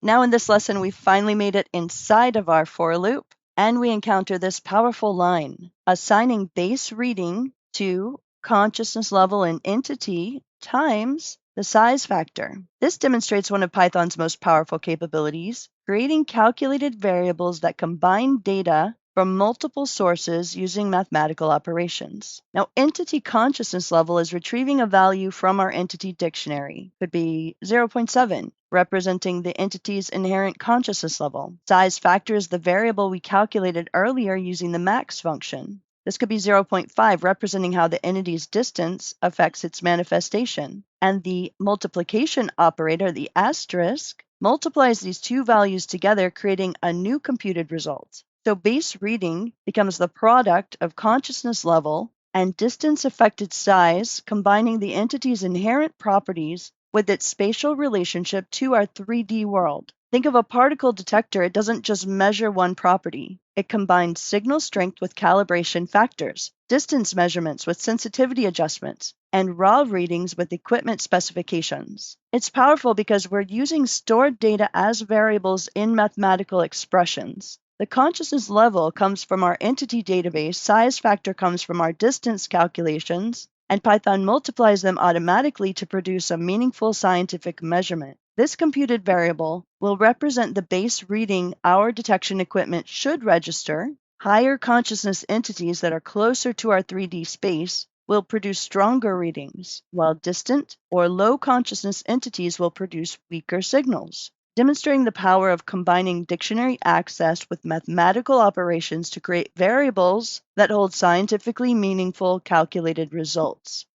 Now in this lesson, we finally made it inside of our for loop, and we encounter this powerful line, assigning base reading to consciousness level and entity times the size factor. This demonstrates one of Python's most powerful capabilities, creating calculated variables that combine data from multiple sources using mathematical operations. Now, entity consciousness level is retrieving a value from our entity dictionary. Could be 0.7, representing the entity's inherent consciousness level. Size factor is the variable we calculated earlier using the max function. This could be 0.5, representing how the entity's distance affects its manifestation. And the multiplication operator, the asterisk, multiplies these two values together, creating a new computed result. So base reading becomes the product of consciousness level and distance-affected size, combining the entity's inherent properties with its spatial relationship to our 3D world. Think of a particle detector. It doesn't just measure one property. It combines signal strength with calibration factors, distance measurements with sensitivity adjustments, and raw readings with equipment specifications. It's powerful because we're using stored data as variables in mathematical expressions. The consciousness level comes from our entity database, size factor comes from our distance calculations, and Python multiplies them automatically to produce a meaningful scientific measurement. This computed variable will represent the base reading our detection equipment should register. Higher consciousness entities that are closer to our 3D space will produce stronger readings, while distant or low consciousness entities will produce weaker signals, demonstrating the power of combining dictionary access with mathematical operations to create variables that hold scientifically meaningful calculated results.